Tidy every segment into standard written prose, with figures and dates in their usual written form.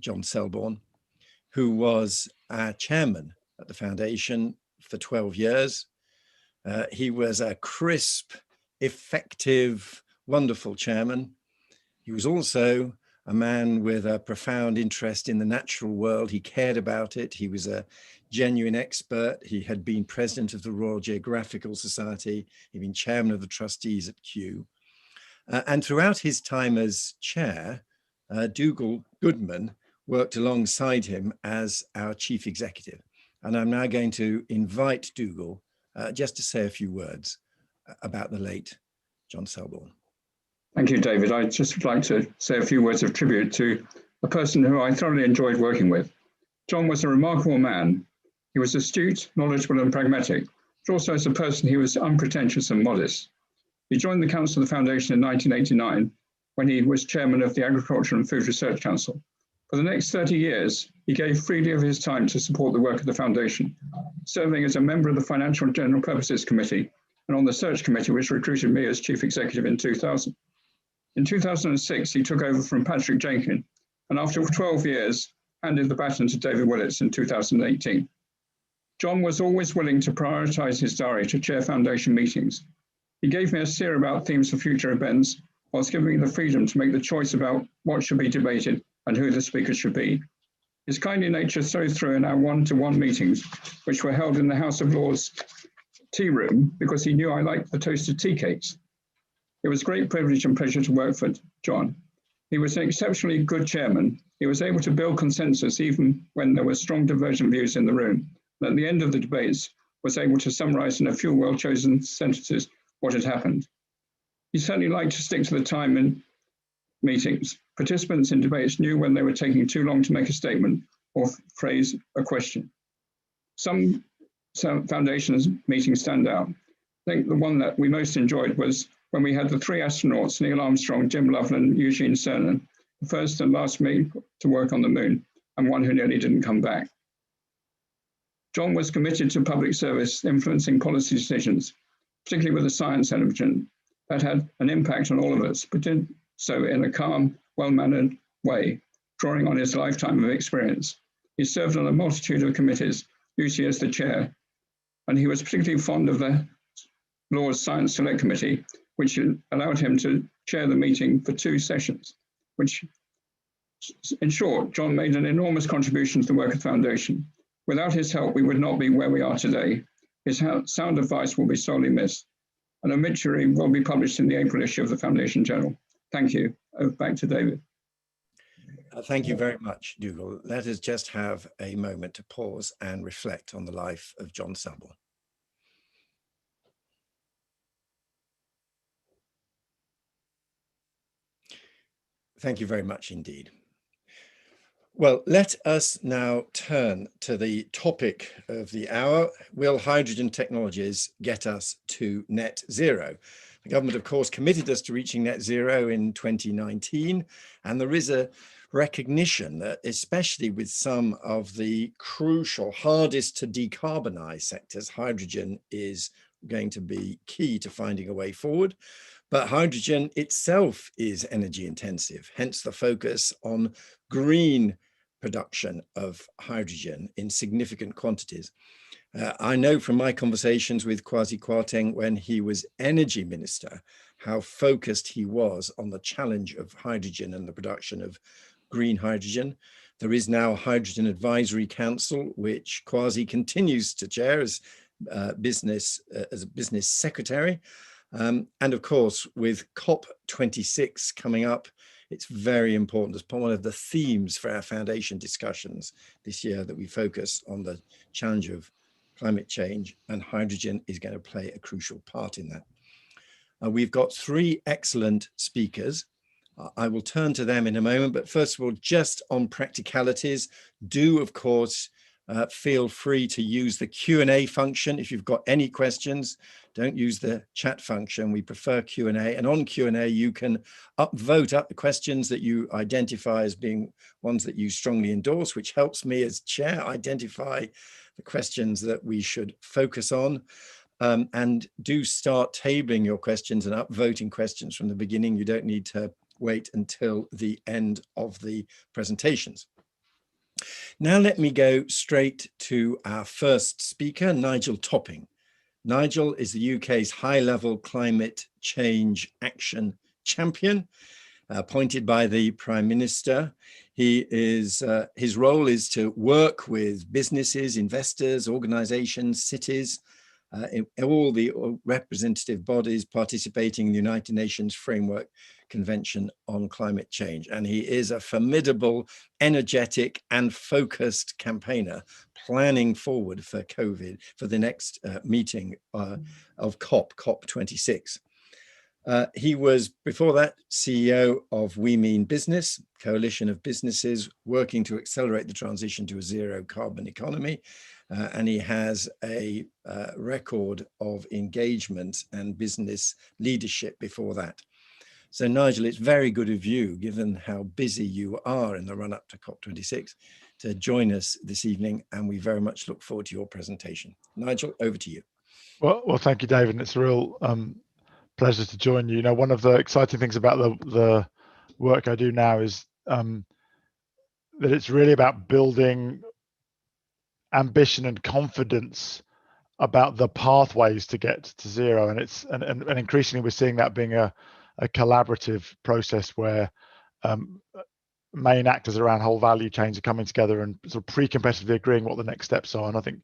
John Selborne, who was our chairman at the foundation for 12 years. He was a crisp, effective, wonderful chairman. He was also a man with a profound interest in the natural world. He cared about it. He was a genuine expert. He had been president of the Royal Geographical Society. He'd been chairman of the trustees at Kew. And throughout his time as chair, Dougal Goodman worked alongside him as our chief executive. And I'm now going to invite Dougal just to say a few words about the late John Selborne. Thank you, David. I'd just like to say a few words of tribute to a person who I thoroughly enjoyed working with. John was a remarkable man. He was astute, knowledgeable and pragmatic, but also as a person he was unpretentious and modest. He joined the Council of the Foundation in 1989 when he was chairman of the Agriculture and Food Research Council. For the next 30 years, he gave freely of his time to support the work of the Foundation, serving as a member of the Financial General Purposes Committee and on the Search Committee, which recruited me as chief executive in 2000. In 2006, he took over from Patrick Jenkin, and after 12 years, handed the baton to David Willits in 2018. John was always willing to prioritise his diary to chair Foundation meetings. He gave me a steer about themes for future events, whilst giving me the freedom to make the choice about what should be debated and who the speakers should be. His kindly nature showed through in our one-to-one meetings, which were held in the House of Lords tea room, because he knew I liked the toasted tea cakes. It was a great privilege and pleasure to work for John. He was an exceptionally good chairman. He was able to build consensus even when there were strong divergent views in the room. And at the end of the debates, was able to summarise in a few well-chosen sentences what had happened. He certainly liked to stick to the time in meetings. Participants in debates knew when they were taking too long to make a statement or phrase a question. Some Foundation's meetings stand out. I think the one that we most enjoyed was when we had the three astronauts, Neil Armstrong, Jim Lovell, Eugene Cernan, the first and last mate to work on the moon, and one who nearly didn't come back. John was committed to public service, influencing policy decisions, particularly with the science element that had an impact on all of us, but did so in a calm, well-mannered way, drawing on his lifetime of experience. He served on a multitude of committees, usually as the chair, and he was particularly fond of the Lord's Science Select Committee, which allowed him to chair the meeting for 2 sessions, which, in short, John made an enormous contribution to the work of the Foundation. Without his help, we would not be where we are today. His sound advice will be sorely missed. An obituary will be published in the April issue of the Foundation Journal. Thank you. Back to David. Thank you very much, Dougal. Let us just have a moment to pause and reflect on the life of John Selborne. Thank you very much indeed. Well, let us now turn to the topic of the hour. Will hydrogen technologies get us to net zero? The government, of course, committed us to reaching net zero in 2019, and there is a recognition that, especially with some of the crucial, hardest to decarbonize sectors, hydrogen is going to be key to finding a way forward. But hydrogen itself is energy intensive, hence the focus on green production of hydrogen in significant quantities. I know from my conversations with Kwasi Kwarteng when he was energy minister, how focused he was on the challenge of hydrogen and the production of green hydrogen. There is now a Hydrogen Advisory Council, which Kwasi continues to chair as a business secretary. And of course, with COP26 coming up, it's very important as one of the themes for our foundation discussions this year that we focus on the challenge of climate change, and hydrogen is going to play a crucial part in that. We've got 3 excellent speakers. I will turn to them in a moment, but first of all, just on practicalities, do of course feel free to use the Q&A function. If you've got any questions, don't use the chat function. We prefer Q&A. And on Q&A, you can vote up the questions that you identify as being ones that you strongly endorse, which helps me as chair identify the questions that we should focus on. And do start tabling your questions and upvoting questions from the beginning. You don't need to wait until the end of the presentations. Now let me go straight to our first speaker, Nigel Topping. Nigel is the UK's high-level climate change action champion, appointed by the Prime Minister. His role is to work with businesses, investors, organizations, cities, in all the representative bodies participating in the United Nations Framework Convention on Climate Change. And he is a formidable, energetic and focused campaigner planning forward for COVID, for the next meeting of COP26. He was, before that, CEO of We Mean Business, coalition of businesses working to accelerate the transition to a zero carbon economy. And he has a record of engagement and business leadership before that. So Nigel, it's very good of you, given how busy you are in the run up to COP26, to join us this evening. And we very much look forward to your presentation. Nigel, over to you. Well, thank you, David. It's a real pleasure to join you. You know, one of the exciting things about the work I do now is that it's really about building ambition and confidence about the pathways to get to zero, and increasingly we're seeing that being a collaborative process where main actors around whole value chains are coming together and sort of pre-competitively agreeing what the next steps are. And I think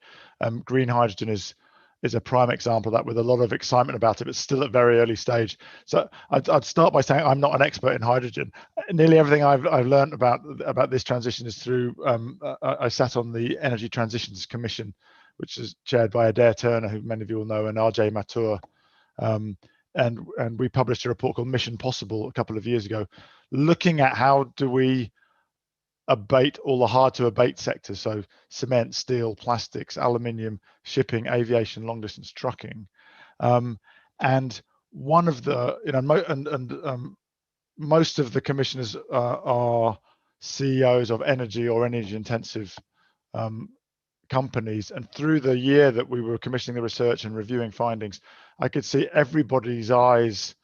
green hydrogen is a prime example of that, with a lot of excitement about it, but still at very early stage. So I'd start by saying I'm not an expert in hydrogen. Nearly everything I've learned about this transition is through I sat on the Energy Transitions Commission, which is chaired by Adair Turner, who many of you will know, and RJ Mathur. And we published a report called Mission Possible a couple of years ago, looking at how do we abate all the hard to abate sectors, so cement, steel, plastics, aluminium, shipping, aviation, long distance trucking. And one of the, most of the commissioners are CEOs of energy or energy intensive companies. And through the year that we were commissioning the research and reviewing findings, I could see everybody's eyes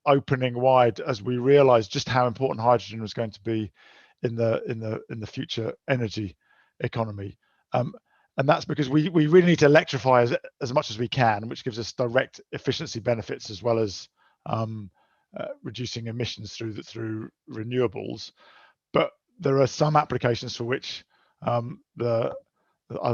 opening wide as we realized just how important hydrogen was going to be in the future energy economy. And that's because we really need to electrify as much as we can, which gives us direct efficiency benefits as well as reducing emissions through renewables. But there are some applications for which either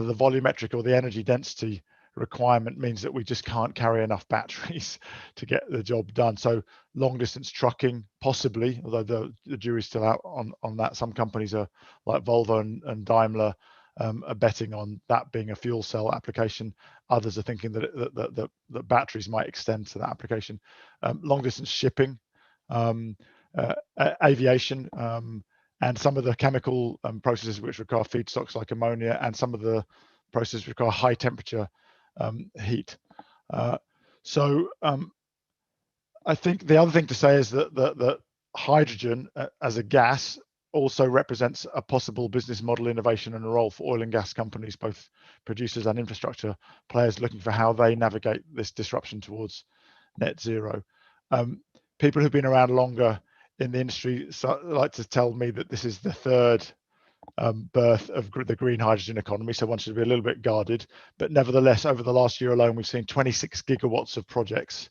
the volumetric or the energy density requirement means that we just can't carry enough batteries to get the job done. So long distance trucking, possibly, although the jury's still out on that. Some companies are like Volvo and Daimler are betting on that being a fuel cell application. Others are thinking that batteries might extend to that application. Long distance shipping, aviation, and some of the chemical processes which require feedstocks like ammonia, and some of the processes require high temperature heat. So I think the other thing to say is that hydrogen as a gas also represents a possible business model innovation and a role for oil and gas companies, both producers and infrastructure players, looking for how they navigate this disruption towards net zero. People who've been around longer in the industry like to tell me that this is the third birth of the green hydrogen economy, so one should be a little bit guarded. But nevertheless, over the last year alone, we've seen 26 gigawatts of projects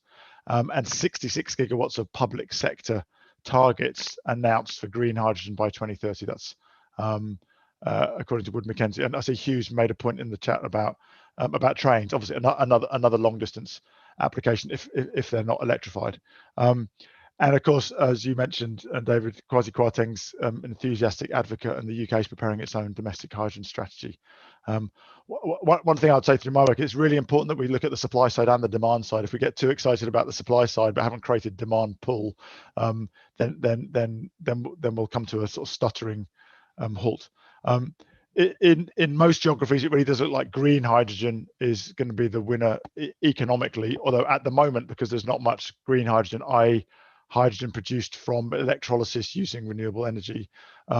and 66 gigawatts of public sector targets announced for green hydrogen by 2030. That's according to Wood Mackenzie. And I see Hughes made a point in the chat about trains, obviously another long distance application if they're not electrified. And of course, as you mentioned, David, Kwasi Kwarteng's enthusiastic advocate, and the UK is preparing its own domestic hydrogen strategy. One thing I'd say through my work, it's really important that we look at the supply side and the demand side. If we get too excited about the supply side but haven't created demand pull, then we'll come to a sort of stuttering halt. In most geographies, it really does look like green hydrogen is going to be the winner economically, although at the moment, because there's not much green hydrogen, hydrogen produced from electrolysis using renewable energy.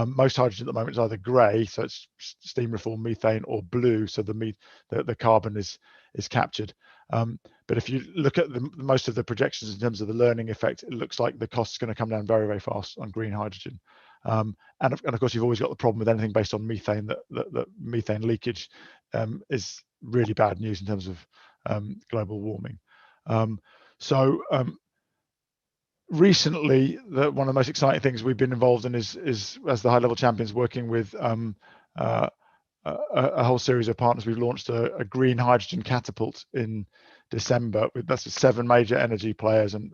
Most hydrogen at the moment is either grey, so it's steam reformed methane, or blue, so the carbon is captured. But if you look at most of the projections in terms of the learning effect, it looks like the cost is going to come down very, very fast on green hydrogen. And of course, you've always got the problem with anything based on methane, that methane leakage is really bad news in terms of global warming. Recently, one of the most exciting things we've been involved in is as the high-level champions, working with a whole series of partners. We've launched a green hydrogen catapult in December. That's 7 major energy players and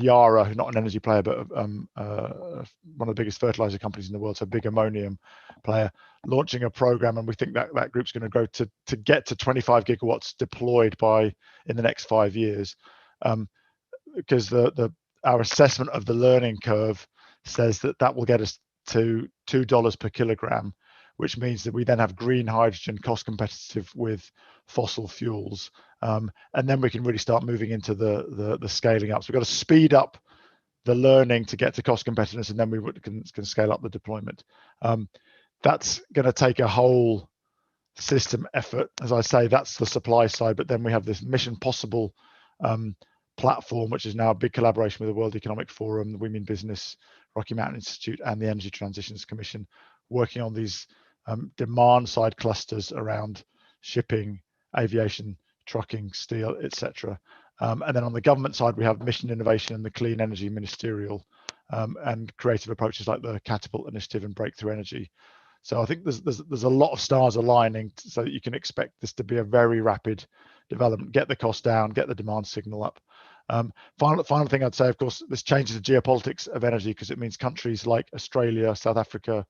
Yara, who's not an energy player, but one of the biggest fertilizer companies in the world, so a big ammonium player, launching a program. And we think that group's going to grow to get to 25 gigawatts deployed in the next 5 years. Because our assessment of the learning curve says that will get us to $2 per kilogram, which means that we then have green hydrogen cost competitive with fossil fuels, and then we can really start moving into the scaling up. So we've got to speed up the learning to get to cost competitiveness, and then we can scale up the deployment. That's going to take a whole system effort. As I say, that's the supply side, but then we have this Mission Possible platform, which is now a big collaboration with the World Economic Forum, the Women in Business, Rocky Mountain Institute, and the Energy Transitions Commission, working on these demand side clusters around shipping, aviation, trucking, steel, etc. And then on the government side, we have Mission Innovation and the Clean Energy Ministerial, and creative approaches like the Catapult Initiative and Breakthrough Energy. So I think there's a lot of stars aligning so that you can expect this to be a very rapid development, get the cost down, get the demand signal up. Final thing I'd say, of course, this changes the geopolitics of energy, because it means countries like Australia, South Africa,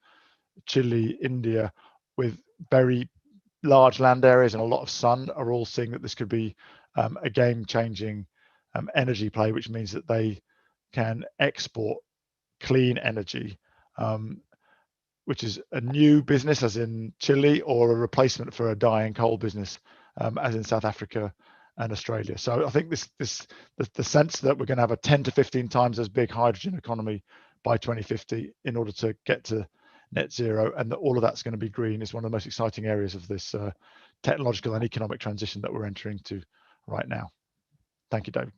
Chile, India, with very large land areas and a lot of sun, are all seeing that this could be a game-changing energy play, which means that they can export clean energy, which is a new business, as in Chile, or a replacement for a dying coal business, as in South Africa and Australia. So I think the sense that we're going to have a 10 to 15 times as big hydrogen economy by 2050 in order to get to net zero, and that all of that's going to be green, is one of the most exciting areas of this technological and economic transition that we're entering to right now. Thank you, David.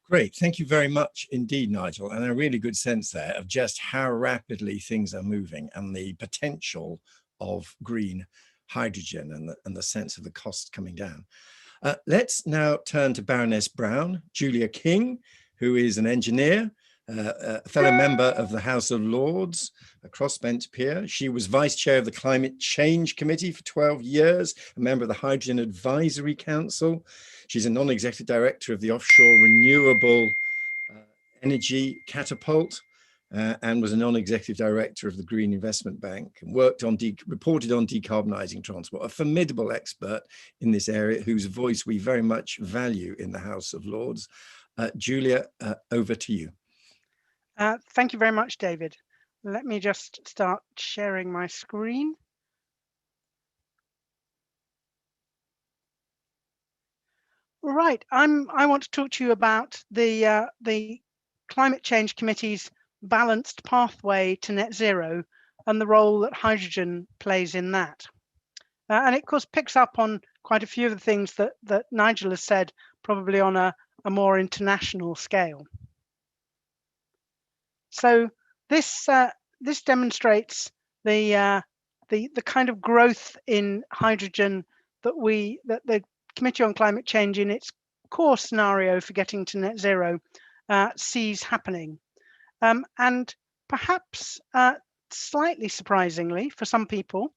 Great, thank you very much indeed, Nigel, and a really good sense there of just how rapidly things are moving and the potential of green hydrogen and the sense of the cost coming down. Let's now turn to Baroness Brown, Julia King, who is an engineer, a fellow member of the House of Lords, a crossbench peer. She was vice chair of the Climate Change Committee for 12 years, a member of the Hydrogen Advisory Council. She's a non-executive director of the Offshore Renewable Energy Catapult, and was a non-executive director of the Green Investment Bank, and reported on decarbonising transport, a formidable expert in this area whose voice we very much value in the House of Lords. Julia, over to you. Thank you very much, David. Let me just start sharing my screen. Right, I want to talk to you about the Climate Change Committee's balanced pathway to net zero and the role that hydrogen plays in that. And it, of course, picks up on quite a few of the things that Nigel has said, probably on a more international scale. So this demonstrates the kind of growth in hydrogen that the Committee on Climate Change, in its core scenario for getting to net zero, sees happening. And perhaps slightly surprisingly for some people,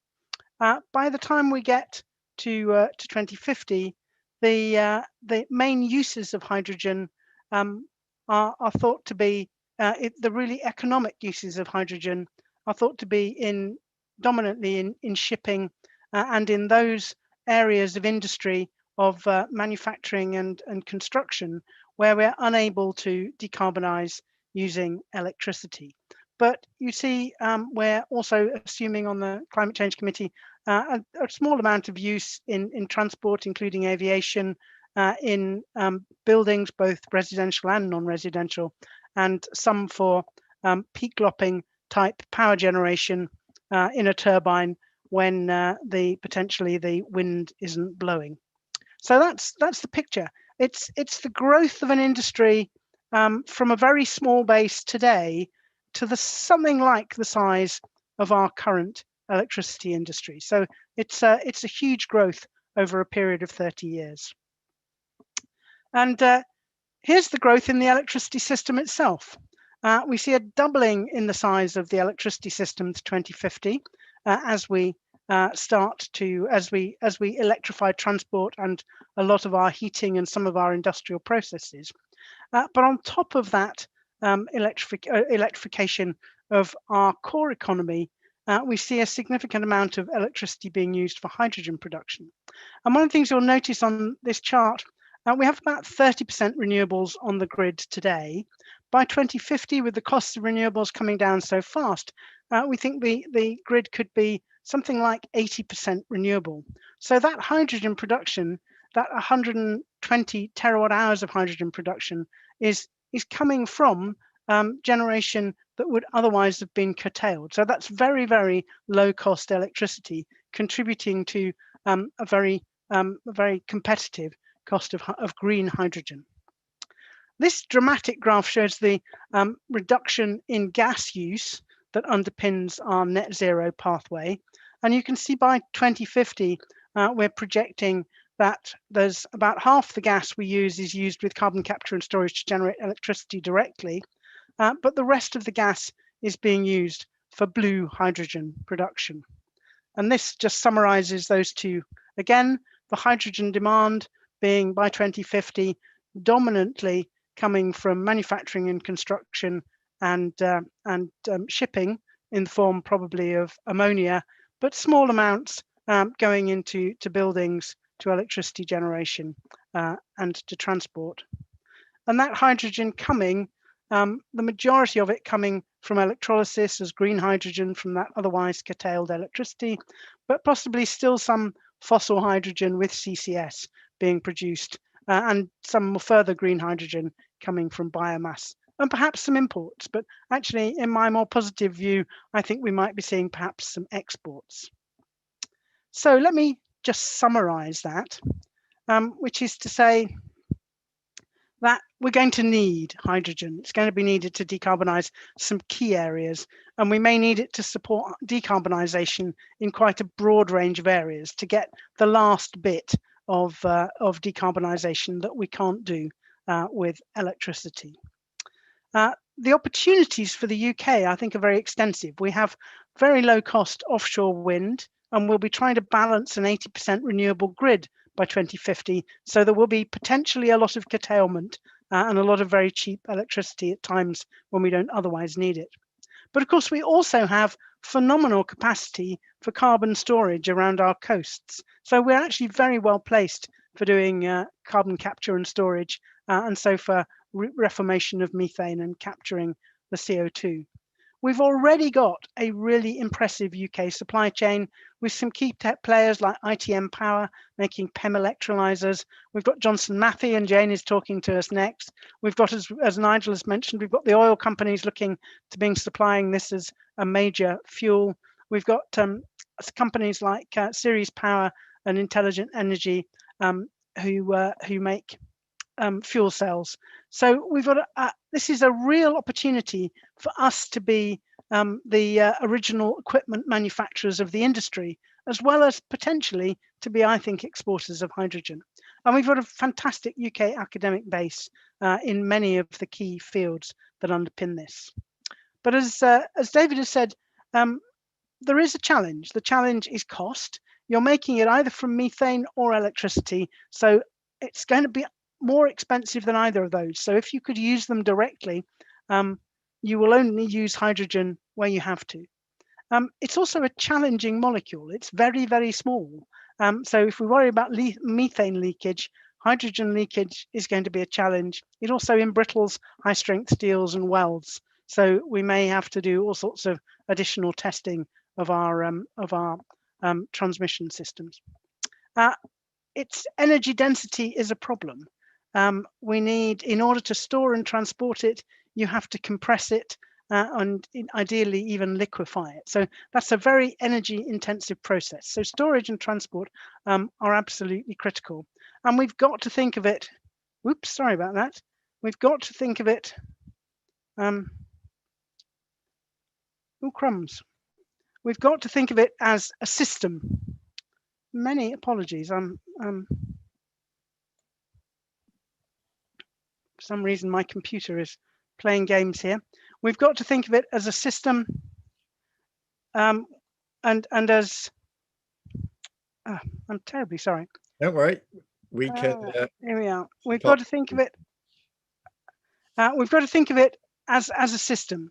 by the time we get to 2050, the main uses of hydrogen are thought to be the really economic uses of hydrogen are thought to be dominantly in shipping and in those areas of industry of manufacturing and construction where we're unable to decarbonize using electricity. But you see, we're also assuming on the Climate Change Committee a small amount of use in transport, including aviation, in buildings, both residential and non-residential, and some for peak-lopping type power generation in a turbine when potentially the wind isn't blowing. So that's the picture. It's the growth of an industry from a very small base today to something like the size of our current electricity industry. So it's a huge growth over a period of 30 years. And here's the growth in the electricity system itself. We see a doubling in the size of the electricity system to 2050 as we electrify transport and a lot of our heating and some of our industrial processes. But on top of that electrification of our core economy, we see a significant amount of electricity being used for hydrogen production. And one of the things you'll notice on this chart, we have about 30% renewables on the grid today. By 2050, with the costs of renewables coming down so fast, we think the grid could be something like 80% renewable. So that hydrogen production, that 120 terawatt hours of hydrogen production is coming from generation that would otherwise have been curtailed. So that's very, very low cost electricity contributing to a very competitive cost of green hydrogen. This dramatic graph shows the reduction in gas use that underpins our net zero pathway. And you can see by 2050, we're projecting that there's about half the gas we use is used with carbon capture and storage to generate electricity directly, but the rest of the gas is being used for blue hydrogen production. And this just summarizes those two. Again, the hydrogen demand being by 2050 dominantly coming from manufacturing and construction and shipping in the form probably of ammonia, but small amounts going into buildings, to electricity generation and to transport. And that hydrogen coming, the majority of it coming from electrolysis as green hydrogen from that otherwise curtailed electricity, but possibly still some fossil hydrogen with CCS being produced and some further green hydrogen coming from biomass and perhaps some imports. But actually, in my more positive view, I think we might be seeing perhaps some exports. So let me just summarize that, which is to say that we're going to need hydrogen. It's going to be needed to decarbonize some key areas, and we may need it to support decarbonization in quite a broad range of areas to get the last bit of decarbonization that we can't do with electricity. The opportunities for the UK, I think, are very extensive. We have very low cost offshore wind, and we'll be trying to balance an 80% renewable grid by 2050. So there will be potentially a lot of curtailment and a lot of very cheap electricity at times when we don't otherwise need it. But of course, we also have phenomenal capacity for carbon storage around our coasts. So we're actually very well placed for doing carbon capture and storage, and so for reformation of methane and capturing the CO2. We've already got a really impressive UK supply chain with some key tech players like ITM Power making PEM electrolyzers. We've got Johnson Matthey, and Jane is talking to us next. We've got, as Nigel has mentioned, we've got the oil companies looking to being supplying this as a major fuel. We've got companies like Ceres Power and Intelligent Energy who make fuel cells. So we've got this is a real opportunity for us to be the original equipment manufacturers of the industry, as well as potentially to be, I think, exporters of hydrogen. And we've got a fantastic UK academic base in many of the key fields that underpin this. But as David has said, there is a challenge. The challenge is cost. You're making it either from methane or electricity, so it's going to be more expensive than either of those. So if you could use them directly, you will only use hydrogen where you have to. It's also a challenging molecule. It's very, very small. So if we worry about methane leakage, hydrogen leakage is going to be a challenge. It also embrittles high strength steels and welds. So we may have to do all sorts of additional testing of our transmission systems. Its energy density is a problem. We need, in order to store and transport it, you have to compress it and ideally even liquefy it. So that's a very energy intensive process. So storage and transport are absolutely critical. And we've got to think of it, oops, sorry about that. We've got to think of it Oh, crumbs. We've got to think of it as a system. Many apologies. For some reason, my computer is playing games here. We've got to think of it as a system, and as I'm terribly sorry. Don't worry, we can. Here we are. We've got to think of it. We've got to think of it as a system.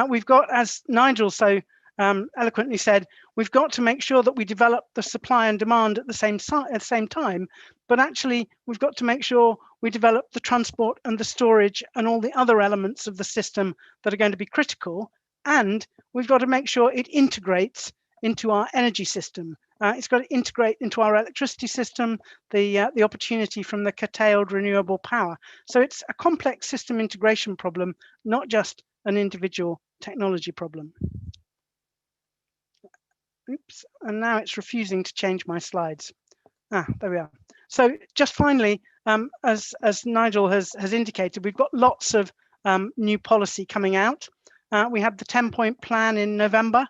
We've got, as Nigel so eloquently said, we've got to make sure that we develop the supply and demand at the same time. But actually, we've got to make sure we develop the transport and the storage and all the other elements of the system that are going to be critical. And we've got to make sure it integrates into our energy system. It's got to integrate into our electricity system, the opportunity from the curtailed renewable power. So it's a complex system integration problem, not just an individual technology problem. Oops, and now it's refusing to change my slides. There we are. So just finally, as Nigel has indicated, we've got lots of new policy coming out. We had the 10-point plan in November,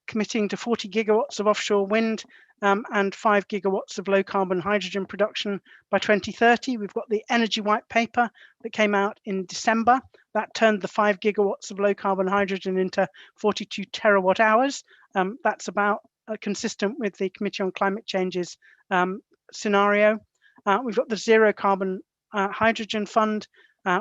committing to 40 gigawatts of offshore wind and 5 gigawatts of low carbon hydrogen production by 2030. We've got the energy white paper that came out in December that turned the 5 gigawatts of low carbon hydrogen into 42 terawatt hours. That's about consistent with the Committee on Climate Change's scenario. We've got the zero carbon hydrogen fund.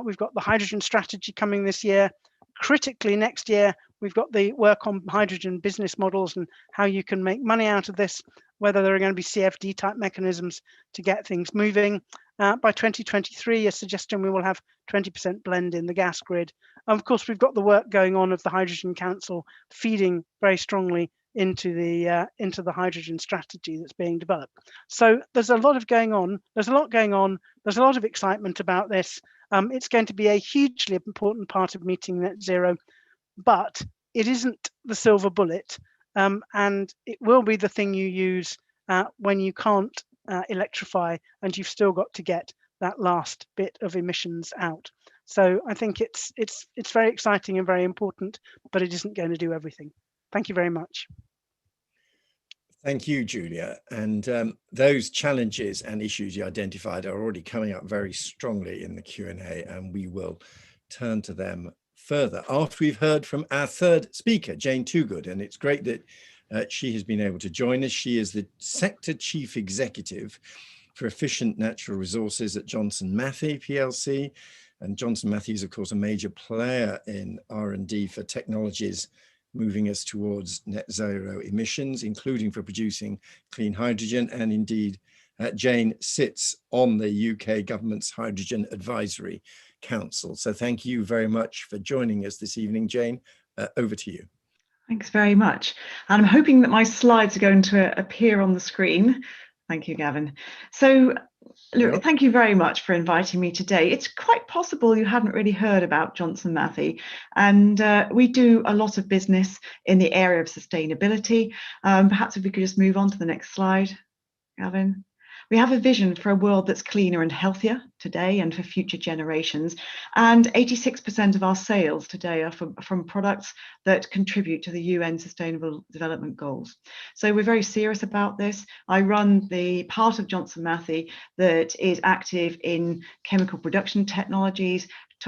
We've got the hydrogen strategy coming this year. Critically, next year, we've got the work on hydrogen business models and how you can make money out of this, whether there are going to be CFD type mechanisms to get things moving. By 2023, a suggestion we will have 20% blend in the gas grid. And of course, we've got the work going on of the Hydrogen Council feeding very strongly into the hydrogen strategy that's being developed. So there's a lot going on. There's a lot of excitement about this. It's going to be a hugely important part of meeting net zero, but it isn't the silver bullet, and it will be the thing you use when you can't electrify and you've still got to get that last bit of emissions out. So I think it's very exciting and very important, but it isn't going to do everything. Thank you very much. Thank you, Julia. And those challenges and issues you identified are already coming up very strongly in the Q&A, and we will turn to them further after we've heard from our third speaker, Jane Toogood. And it's great that she has been able to join us. She is the Sector Chief Executive for Efficient Natural Resources at Johnson Matthey PLC. And Johnson Matthey is, of course, a major player in R&D for technologies moving us towards net zero emissions, including for producing clean hydrogen. And indeed, Jane sits on the UK government's Hydrogen Advisory Council. So thank you very much for joining us this evening, Jane. Over to you. Thanks very much. And I'm hoping that my slides are going to appear on the screen. Thank you, Gavin. So, look, thank you very much for inviting me today. It's quite possible you haven't really heard about Johnson Matthey, and we do a lot of business in the area of sustainability. Perhaps if we could just move on to the next slide, Gavin. We have a vision for a world that's cleaner and healthier today and for future generations. And 86% of our sales today are from products that contribute to the UN Sustainable Development Goals. So we're very serious about this. I run the part of Johnson Matthey that is active in chemical production technologies,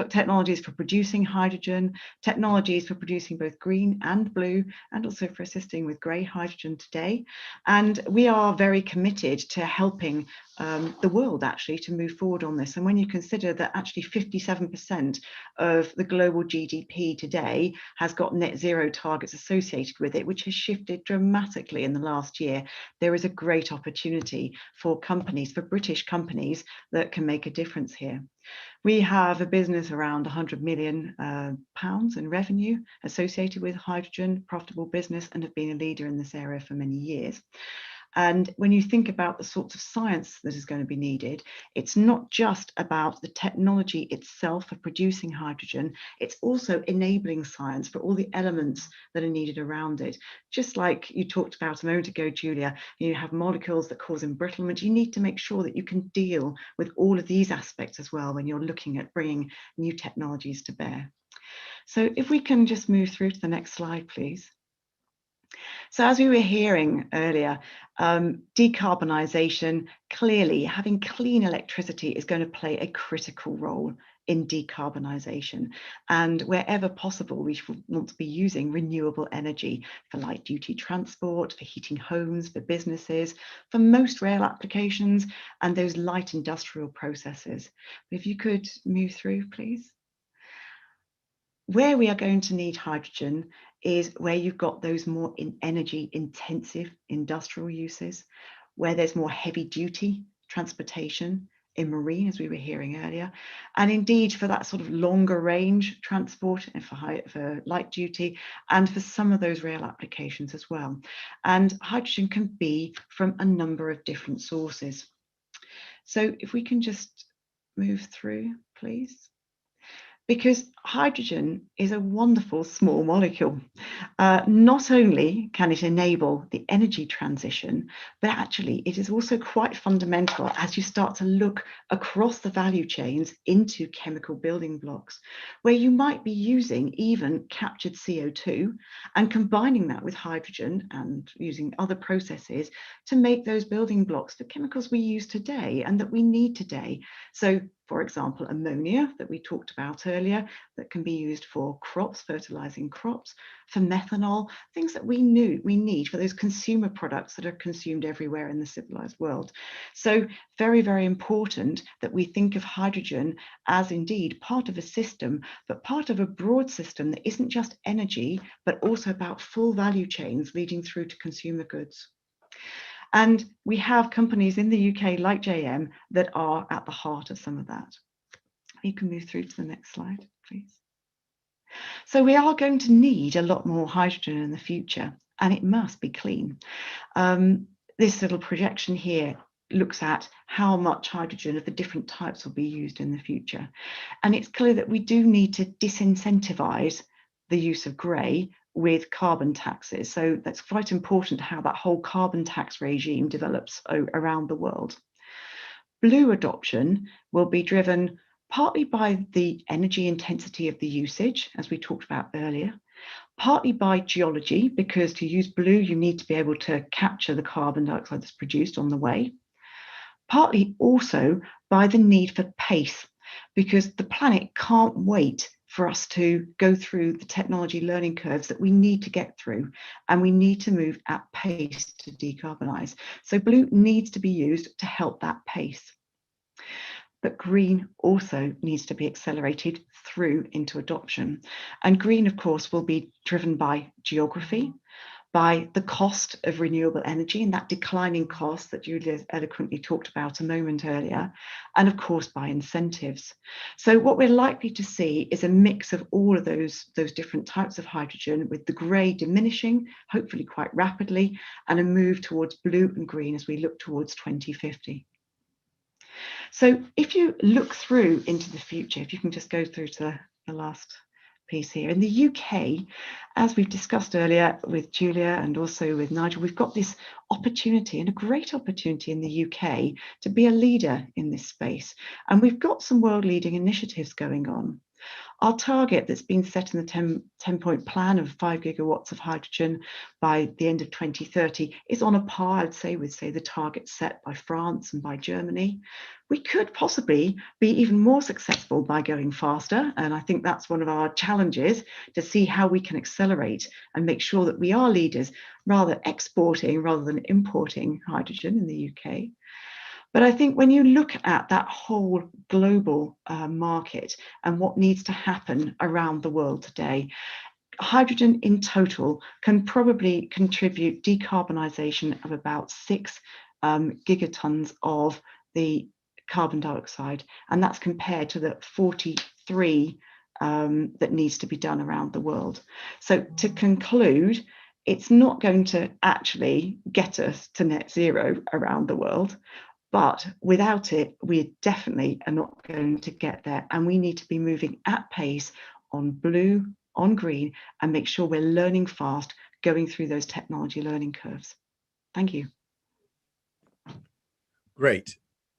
technologies for producing hydrogen, technologies for producing both green and blue, and also for assisting with grey hydrogen today. And we are very committed to helping the world actually to move forward on this. And when you consider that actually 57% of the global GDP today has got net zero targets associated with it, which has shifted dramatically in the last year, there is a great opportunity for companies, for British companies, that can make a difference here. We have a business around £100 million in revenue associated with hydrogen, profitable business, and have been a leader in this area for many years. And when you think about the sorts of science that is going to be needed, it's not just about the technology itself of producing hydrogen, it's also enabling science for all the elements that are needed around it. Just like you talked about a moment ago, Julia, you have molecules that cause embrittlement. You need to make sure that you can deal with all of these aspects as well when you're looking at bringing new technologies to bear. So if we can just move through to the next slide, please. So as we were hearing earlier, decarbonisation, clearly having clean electricity is going to play a critical role in decarbonisation. And wherever possible, we want to be using renewable energy for light duty transport, for heating homes, for businesses, for most rail applications, and those light industrial processes. If you could move through, please. Where we are going to need hydrogen is where you've got those more energy intensive industrial uses, where there's more heavy duty transportation in marine, as we were hearing earlier, and indeed for that sort of longer range transport and for light duty, and for some of those rail applications as well. And hydrogen can be from a number of different sources. So if we can just move through, please. Because hydrogen is a wonderful small molecule. Not only can it enable the energy transition, but actually it is also quite fundamental as you start to look across the value chains into chemical building blocks, where you might be using even captured CO2 and combining that with hydrogen and using other processes to make those building blocks for chemicals we use today and that we need today. So, for example, ammonia that we talked about earlier, that can be used for crops, fertilizing crops, for methanol, things that we need for those consumer products that are consumed everywhere in the civilized world. So very, very important that we think of hydrogen as indeed part of a system, but part of a broad system that isn't just energy, but also about full value chains leading through to consumer goods. And we have companies in the UK like JM that are at the heart of some of that. You can move through to the next slide, please. So we are going to need a lot more hydrogen in the future, and it must be clean. This little projection here looks at how much hydrogen of the different types will be used in the future. And it's clear that we do need to disincentivize the use of grey with carbon taxes. So that's quite important how that whole carbon tax regime develops around the world. Blue adoption will be driven partly by the energy intensity of the usage, as we talked about earlier, partly by geology, because to use blue, you need to be able to capture the carbon dioxide that's produced on the way, partly also by the need for pace, because the planet can't wait for us to go through the technology learning curves that we need to get through, and we need to move at pace to decarbonize. So blue needs to be used to help that pace. But green also needs to be accelerated through into adoption. And green, of course, will be driven by geography, by the cost of renewable energy and that declining cost that Julia eloquently talked about a moment earlier, and of course by incentives. So what we're likely to see is a mix of all of those different types of hydrogen, with the grey diminishing, hopefully quite rapidly, and a move towards blue and green as we look towards 2050. So if you look through into the future, if you can just go through to the last piece here. In the UK, as we've discussed earlier with Julia and also with Nigel, we've got this opportunity, and a great opportunity in the UK, to be a leader in this space. And we've got some world leading initiatives going on. Our target that's been set in the 10-point plan of 5 gigawatts of hydrogen by the end of 2030 is on a par, I'd say, with, say, the target set by France and by Germany. We could possibly be even more successful by going faster, and I think that's one of our challenges, to see how we can accelerate and make sure that we are leaders, rather exporting rather than importing hydrogen in the UK. But I think when you look at that whole global market and what needs to happen around the world today, hydrogen in total can probably contribute decarbonisation of about 6 gigatons of the carbon dioxide, and that's compared to the 43 that needs to be done around the world. So to conclude, it's not going to actually get us to net zero around the world, but without it, we definitely are not going to get there. And we need to be moving at pace on blue, on green, and make sure we're learning fast, going through those technology learning curves. Thank you. Great.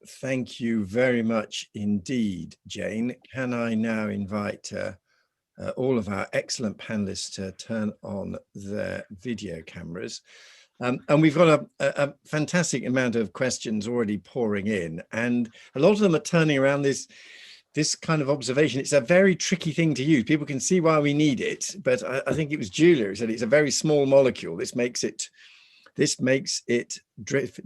Thank you very much indeed, Jane. Can I now invite all of our excellent panelists to turn on their video cameras. And we've got a fantastic amount of questions already pouring in, and a lot of them are turning around this kind of observation. It's a very tricky thing to use. People can see why we need it, but I think it was Julia who said it's a very small molecule. This makes it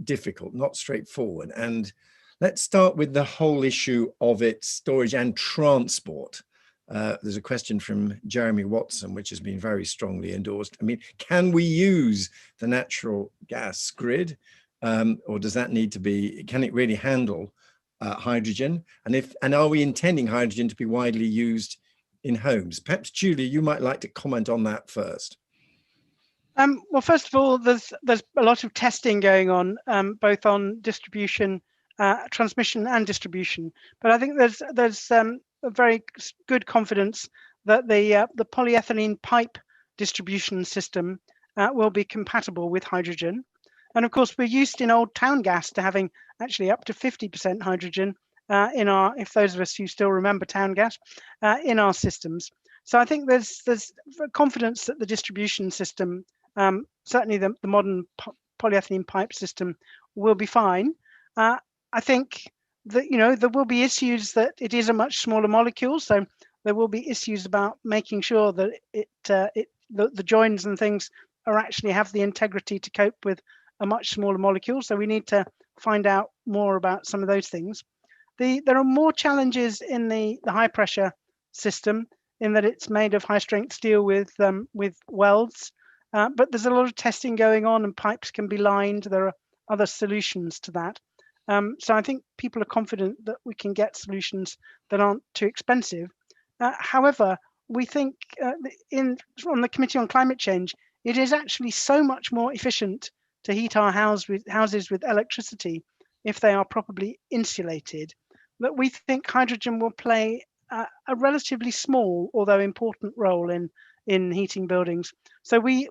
difficult, not straightforward. And let's start with the whole issue of its storage and transport. There's a question from Jeremy Watson, which has been very strongly endorsed. I mean, can we use the natural gas grid, or does that need to be, can it really handle hydrogen? And are we intending hydrogen to be widely used in homes? Perhaps Julia, you might like to comment on that first. Well, first of all, there's a lot of testing going on, both on distribution, transmission and distribution. But I think there's a very good confidence that the polyethylene pipe distribution system will be compatible with hydrogen. And of course, we're used in old town gas to having actually up to 50% hydrogen in our, if those of us who still remember town gas, in our systems. So I think there's confidence that the distribution system, certainly the modern polyethylene pipe system, will be fine. I think that there will be issues that it is a much smaller molecule, so there will be issues about making sure that the joins and things are actually have the integrity to cope with a much smaller molecule. So we need to find out more about some of those things. There are more challenges in the high pressure system, in that it's made of high strength steel with welds, but there's a lot of testing going on, and pipes can be lined. There are other solutions to that. So I think people are confident that we can get solutions that aren't too expensive. However, we think on the Committee on Climate Change, it is actually so much more efficient to heat our houses with electricity if they are properly insulated, that we think hydrogen will play a relatively small, although important, role in heating buildings. So we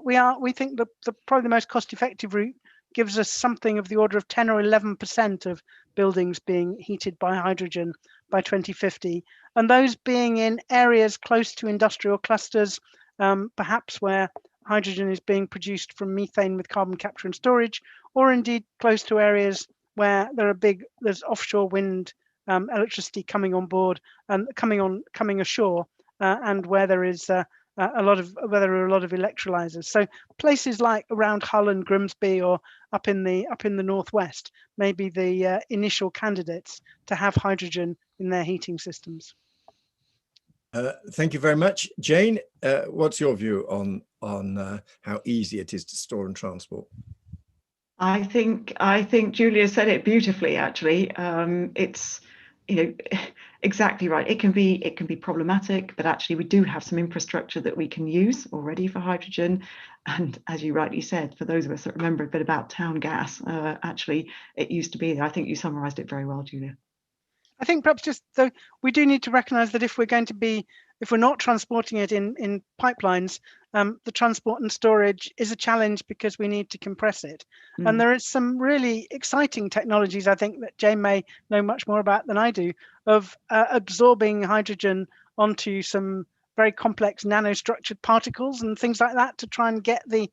think that probably the most cost-effective route gives us something of the order of 10 or 11% of buildings being heated by hydrogen by 2050, and those being in areas close to industrial clusters, perhaps where hydrogen is being produced from methane with carbon capture and storage, or indeed close to areas where there's offshore wind electricity coming on board and coming ashore, and where there is there are a lot of electrolyzers. So places like around Hull and Grimsby, or up in the northwest, may be the initial candidates to have hydrogen in their heating systems. Thank you very much, Jane. What's your view on how easy it is to store and transport? I think Julia said it beautifully. Actually, it's exactly right. It can be problematic, but actually we do have some infrastructure that we can use already for hydrogen. And as you rightly said, for those of us that remember a bit about town gas, actually it used to be there. I think you summarised it very well, Julia. I think perhaps just though we do need to recognise that if we're not transporting it in pipelines, the transport and storage is a challenge because we need to compress it. And there is some really exciting technologies, I think, that Jane may know much more about than I do, of absorbing hydrogen onto some very complex nanostructured particles and things like that to try and get the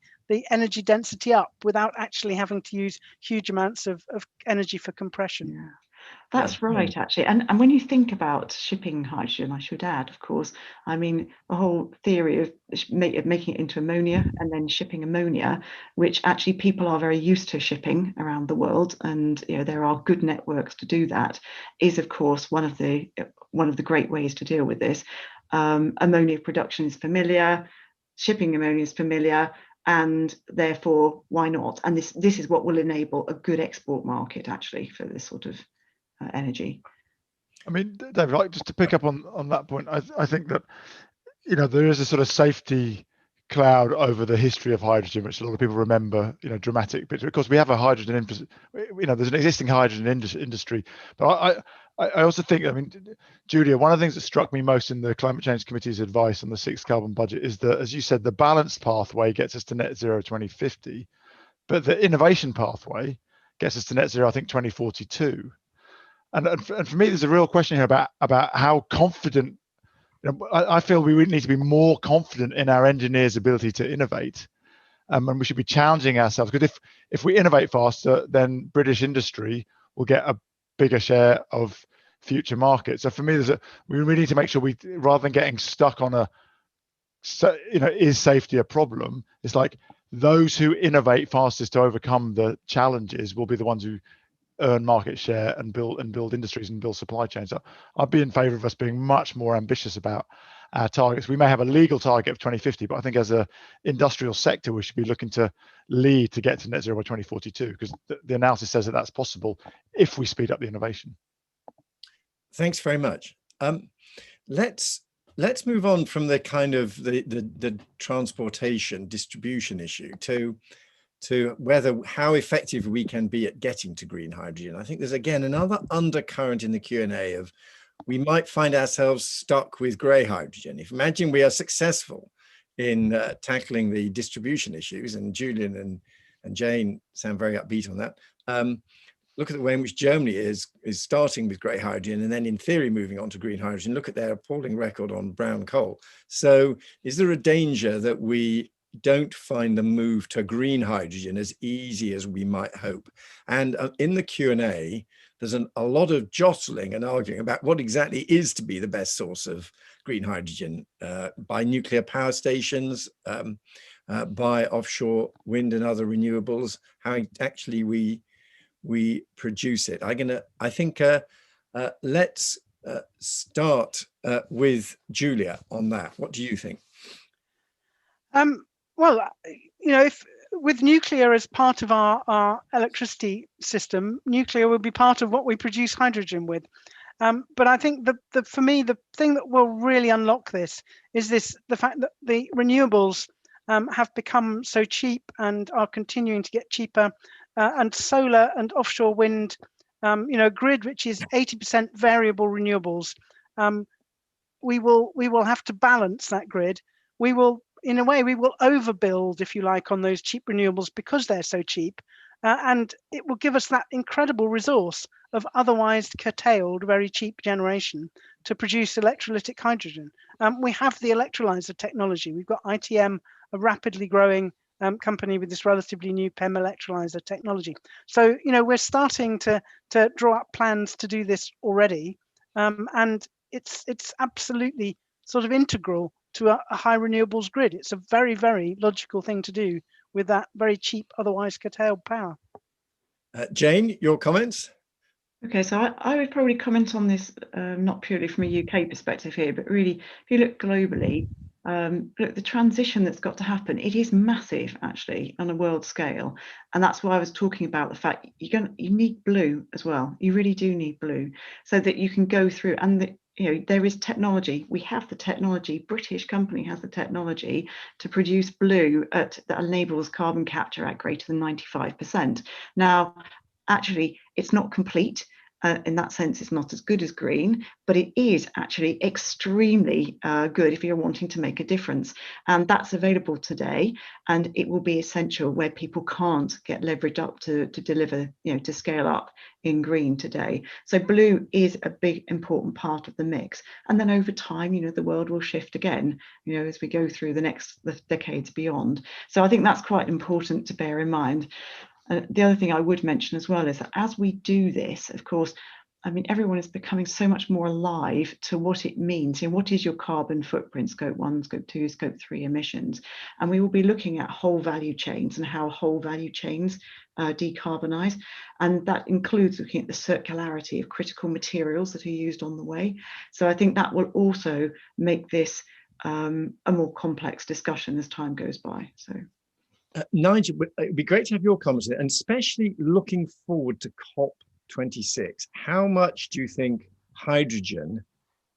energy density up without actually having to use huge amounts of energy for compression. Yeah. That's right, actually. And when you think about shipping hydrogen, I should add, of course, I mean, the whole theory of making it into ammonia and then shipping ammonia, which actually people are very used to shipping around the world, and there are good networks to do that, is of course one of the great ways to deal with this. Ammonia production is familiar, shipping ammonia is familiar, and therefore why not? And this is what will enable a good export market actually for this sort of energy. I mean, David, just to pick up on that point, I think that there is a sort of safety cloud over the history of hydrogen, which a lot of people remember, dramatic picture. Of course, we have a hydrogen, there's an existing hydrogen industry, but I also think, I mean, Julia, one of the things that struck me most in the Climate Change Committee's advice on the 6th carbon budget is that, as you said, the balanced pathway gets us to net zero 2050, but the innovation pathway gets us to net zero, I think, 2042. And for me, there's a real question here about how confident I feel we would need to be more confident in our engineers' ability to innovate, and we should be challenging ourselves, because if we innovate faster, then British industry will get a bigger share of future markets. So for me, we really need to make sure we, rather than getting stuck on is safety a problem? It's like those who innovate fastest to overcome the challenges will be the ones who earn market share and build industries and build supply chains. So I'd be in favour of us being much more ambitious about our targets. We may have a legal target of 2050, but I think as an industrial sector, we should be looking to lead to get to net zero by 2042, because the analysis says that that's possible if we speed up the innovation. Thanks very much. Let's move on from the kind of the transportation distribution issue to how effective we can be at getting to green hydrogen. I think there's again another undercurrent in the Q&A of we might find ourselves stuck with grey hydrogen. If imagine we are successful in tackling the distribution issues, and Julian and Jane sound very upbeat on that. Look at the way in which Germany is starting with grey hydrogen and then in theory moving on to green hydrogen. Look at their appalling record on brown coal. So is there a danger that we don't find the move to green hydrogen as easy as we might hope? And in the Q&A, there's a lot of jostling and arguing about what exactly is to be the best source of green hydrogen, by nuclear power stations, by offshore wind and other renewables, how actually we produce it. I think let's start with Julia on that. What do you think? Well, if with nuclear as part of our electricity system, nuclear will be part of what we produce hydrogen with. But I think for me, the thing that will really unlock this is the fact that the renewables have become so cheap and are continuing to get cheaper, and solar and offshore wind, grid which is 80% variable renewables. We will have to balance that grid. In a way, we will overbuild, if you like, on those cheap renewables because they're so cheap, and it will give us that incredible resource of otherwise curtailed, very cheap generation to produce electrolytic hydrogen. We have the electrolyzer technology. We've got ITM, a rapidly growing company with this relatively new PEM electrolyzer technology. So, we're starting to draw up plans to do this already, and it's absolutely sort of integral to a high renewables grid. It's a very, very logical thing to do with that very cheap, otherwise curtailed power. Jane, your comments? Okay, so I would probably comment on this not purely from a UK perspective here, but really, if you look globally, look, the transition that's got to happen, it is massive actually on a world scale, and that's why I was talking about the fact you need blue as well. You really do need blue so that you can go through, and there is technology. We have the technology. British company has the technology to produce blue that enables carbon capture at greater than 95%. Now, actually, it's not complete. In that sense, it's not as good as green, but it is actually extremely good if you're wanting to make a difference. And that's available today, and it will be essential where people can't get leveraged up to deliver, to scale up in green today. So blue is a big, important part of the mix. And then over time, the world will shift again, as we go through the decades beyond. So I think that's quite important to bear in mind. The other thing I would mention as well is that as we do this, of course, everyone is becoming so much more alive to what it means. What is your carbon footprint, scope 1, scope 2, scope 3 emissions? And we will be looking at whole value chains and how whole value chains decarbonize. And that includes looking at the circularity of critical materials that are used on the way. So I think that will also make this a more complex discussion as time goes by. So. Nigel, it'd be great to have your comments, and especially looking forward to COP26. How much do you think hydrogen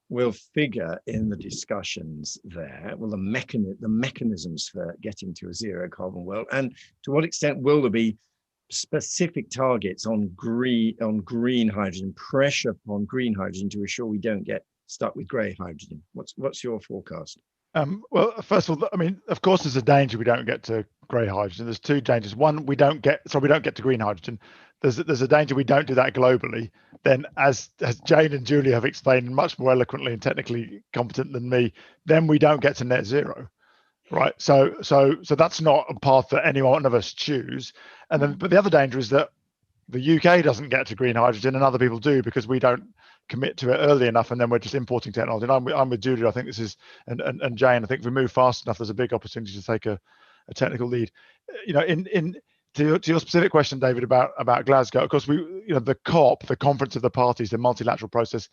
will figure in the discussions there? Well, the mechanisms for getting to a zero carbon world, and to what extent will there be specific targets on green hydrogen, pressure on green hydrogen to ensure we don't get stuck with grey hydrogen? What's your forecast? Well, first of all, I mean, of course, there's a danger we don't get to grey hydrogen. There's two dangers. One, we don't get to green hydrogen. There's a danger we don't do that globally. Then, as Jane and Julia have explained much more eloquently and technically competent than me, then we don't get to net zero, right? So that's not a path that any one of us choose. And then, but the other danger is that the UK doesn't get to green hydrogen and other people do because we don't commit to it early enough, and then we're just importing technology. And I'm with Julia. I think this is, and Jane, I think if we move fast enough, there's a big opportunity to take a technical lead. You know, to your specific question, David, about Glasgow, of course, the COP, the Conference of the Parties, the multilateral process,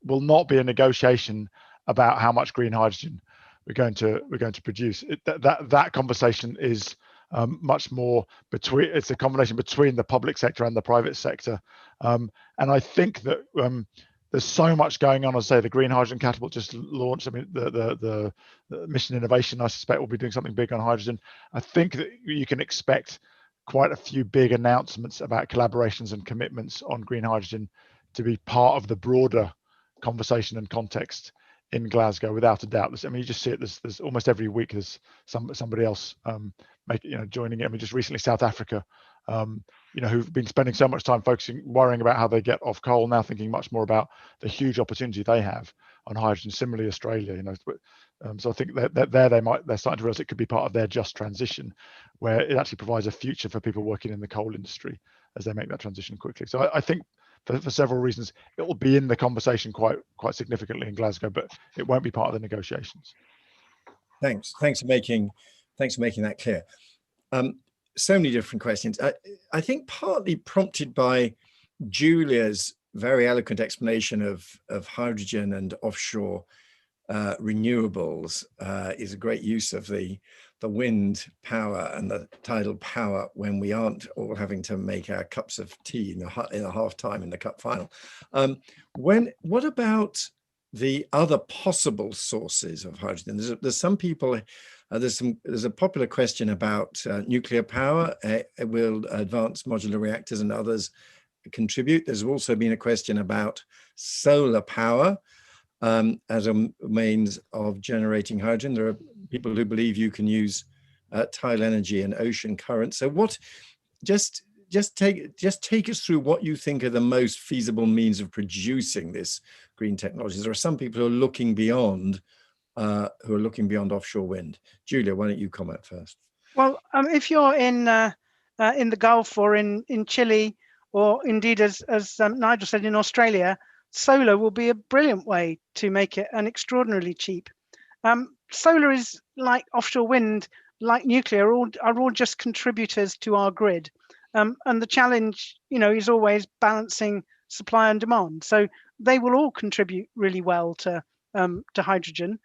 will not be a negotiation about how much green hydrogen we're going to produce. That conversation is much more it's a combination between the public sector and the private sector, and I think that there's so much going on. As I say, the Green Hydrogen Catapult just launched. I mean, the Mission Innovation, I suspect, will be doing something big on hydrogen. I think that you can expect quite a few big announcements about collaborations and commitments on green hydrogen to be part of the broader conversation and context in Glasgow, without a doubt. I mean, you just see it. There's almost every week there's somebody else joining it. I mean, just recently South Africa, who've been spending so much time worrying about how they get off coal, now thinking much more about the huge opportunity they have on hydrogen. Similarly, Australia, so I think that they're starting to realize it could be part of their just transition, where it actually provides a future for people working in the coal industry as they make that transition quickly. So I think for several reasons, it will be in the conversation quite significantly in Glasgow, but it won't be part of the negotiations. Thanks for making that clear. So many different questions. I think partly prompted by Julia's very eloquent explanation of hydrogen and offshore renewables is a great use of the wind power and the tidal power when we aren't all having to make our cups of tea in a half time in the cup final. What about the other possible sources of hydrogen? There's some people. There's a popular question about nuclear power. Will advanced modular reactors and others contribute? There's also been a question about solar power as a means of generating hydrogen. There are people who believe you can use tidal energy and ocean currents. So just take us through what you think are the most feasible means of producing this green technology. There are some people who are looking beyond offshore wind. Julia, why don't you comment first? Well, if you're in the Gulf or in Chile, or indeed as Nigel said, in Australia, solar will be a brilliant way to make it an extraordinarily cheap. Solar is like offshore wind, like nuclear, are all just contributors to our grid. And the challenge, is always balancing supply and demand. So they will all contribute really well to hydrogen.